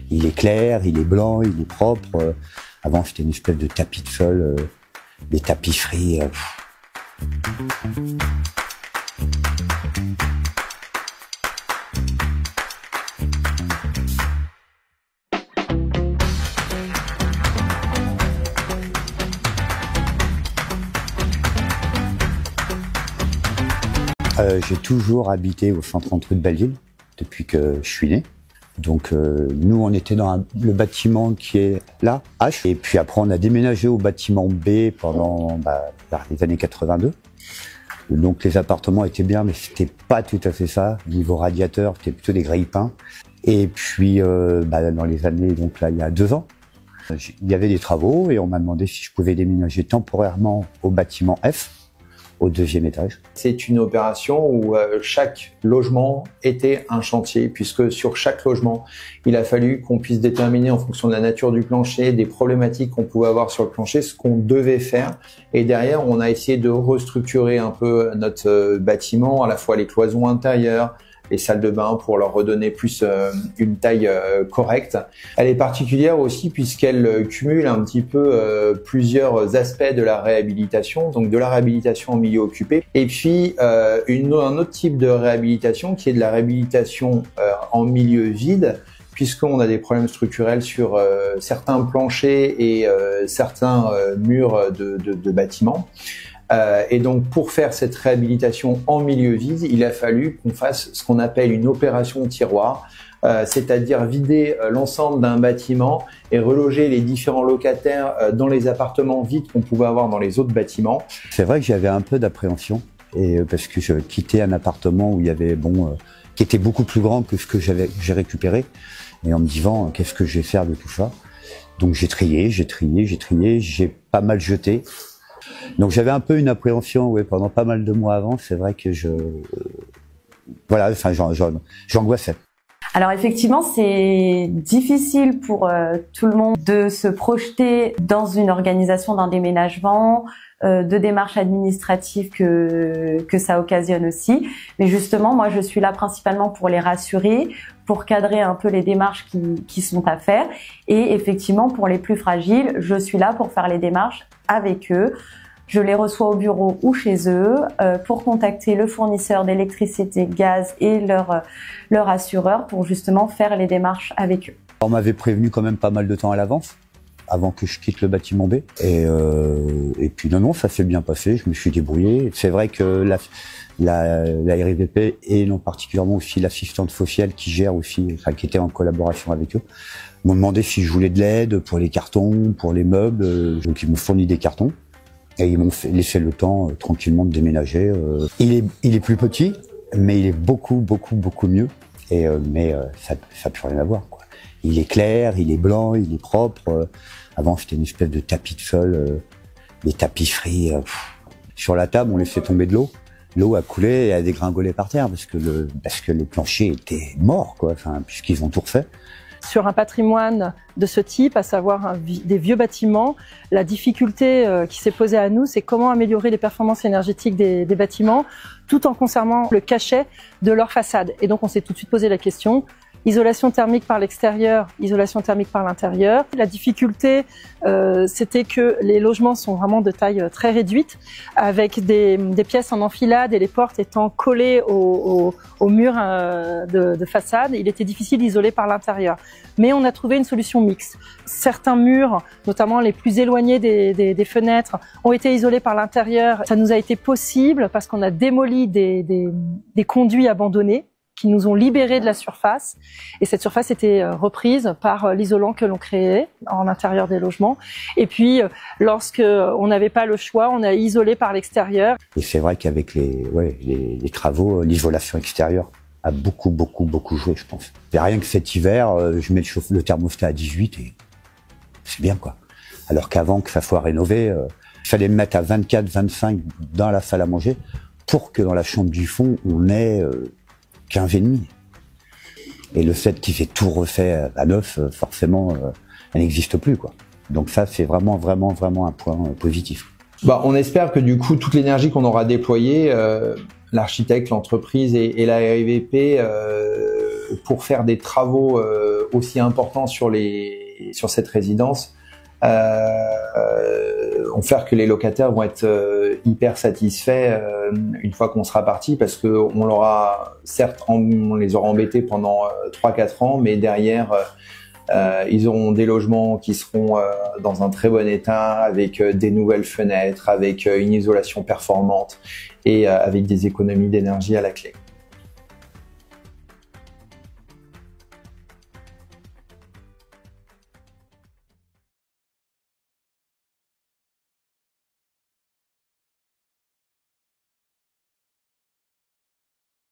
Il est clair, il est blanc, il est propre. Avant, c'était une espèce de tapis de sol, des tapisseries. J'ai toujours habité au 130 rue de Belleville depuis que je suis né. Donc nous, on était dans le bâtiment qui est là, H. Et puis après, on a déménagé au bâtiment B pendant les années 82. Donc les appartements étaient bien, mais c'était pas tout à fait ça. Niveau radiateur, c'était plutôt des grille-pains. Et puis dans les années, donc là, il y a 2 ans, il y avait des travaux et on m'a demandé si je pouvais déménager temporairement au bâtiment F, au 2e étage. C'est une opération où chaque logement était un chantier, puisque sur chaque logement, il a fallu qu'on puisse déterminer en fonction de la nature du plancher, des problématiques qu'on pouvait avoir sur le plancher, ce qu'on devait faire. Et derrière, on a essayé de restructurer un peu notre bâtiment, à la fois les cloisons intérieures, les salles de bain pour leur redonner plus une taille correcte. Elle est particulière aussi puisqu'elle cumule un petit peu plusieurs aspects de la réhabilitation, donc de la réhabilitation en milieu occupé, et puis un autre type de réhabilitation qui est de la réhabilitation en milieu vide, puisqu'on a des problèmes structurels sur certains planchers et certains murs de bâtiments. Et donc, pour faire cette réhabilitation en milieu vide, il a fallu qu'on fasse ce qu'on appelle une opération tiroir, c'est-à-dire vider l'ensemble d'un bâtiment et reloger les différents locataires dans les appartements vides qu'on pouvait avoir dans les autres bâtiments. C'est vrai que j'avais un peu d'appréhension, et parce que je quittais un appartement où il y avait qui était beaucoup plus grand que ce que j'ai récupéré, et en me disant qu'est-ce que je vais faire de tout ça. Donc j'ai trié, j'ai pas mal jeté. Donc j'avais un peu une appréhension, pendant pas mal de mois avant. C'est vrai que j'angoissais. Alors effectivement, c'est difficile pour tout le monde de se projeter dans une organisation d'un déménagement, de démarches administratives que ça occasionne aussi. Mais justement, moi, je suis là principalement pour les rassurer, pour cadrer un peu les démarches qui sont à faire. Et effectivement, pour les plus fragiles, je suis là pour faire les démarches avec eux. Je les reçois au bureau ou chez eux pour contacter le fournisseur d'électricité, gaz et leur assureur pour justement faire les démarches avec eux. On m'avait prévenu quand même pas mal de temps à l'avance, avant que je quitte le bâtiment B. Et puis non, ça s'est bien passé, je me suis débrouillé. C'est vrai que la RIVP et non particulièrement aussi l'assistante sociale qui gère aussi, qui était en collaboration avec eux, m'ont demandé si je voulais de l'aide pour les cartons, pour les meubles. Donc ils m'ont fourni des cartons. Et ils m'ont laissé le temps tranquillement de déménager. Il est plus petit, mais il est beaucoup mieux. Mais ça n'a plus rien à voir, quoi. Il est clair, il est blanc, il est propre. Avant, c'était une espèce de tapis de sol, des tapisseries. Sur la table, on laissait tomber de l'eau. L'eau a coulé et a dégringolé par terre parce que le plancher était mort, quoi. Enfin, puisqu'ils ont tout refait. Sur un patrimoine de ce type, à savoir des vieux bâtiments, la difficulté qui s'est posée à nous, c'est comment améliorer les performances énergétiques des bâtiments tout en conservant le cachet de leur façade. Et donc on s'est tout de suite posé la question, isolation thermique par l'extérieur, isolation thermique par l'intérieur. La difficulté, c'était que les logements sont vraiment de taille très réduite, avec des pièces en enfilade et les portes étant collées au mur de façade. Il était difficile d'isoler par l'intérieur. Mais on a trouvé une solution mixte. Certains murs, notamment les plus éloignés des fenêtres, ont été isolés par l'intérieur. Ça nous a été possible parce qu'on a démoli des conduits abandonnés qui nous ont libérés de la surface. Et cette surface était reprise par l'isolant que l'on créait en intérieur des logements. Et puis, lorsque on n'avait pas le choix, on a isolé par l'extérieur. Et c'est vrai qu'avec les travaux, l'isolation extérieure a beaucoup joué, je pense. Et rien que cet hiver, je mets le thermostat à 18 et c'est bien, quoi. Alors qu'avant que ça soit rénové, il fallait me mettre à 24, 25 dans la salle à manger pour que dans la chambre du fond, on ait 15,5. Et le fait qu'il fait tout refait à neuf, forcément, elle n'existe plus, quoi. Donc ça, c'est vraiment un point positif. On espère que du coup, toute l'énergie qu'on aura déployée, l'architecte, l'entreprise et la RIVP pour faire des travaux aussi importants sur cette résidence, on fait que les locataires vont être hyper satisfaits une fois qu'on sera parti, parce que on l'aura, certes, on les aura embêtés pendant 3-4 ans, mais derrière ils auront des logements qui seront dans un très bon état, avec des nouvelles fenêtres, avec une isolation performante et avec des économies d'énergie à la clé.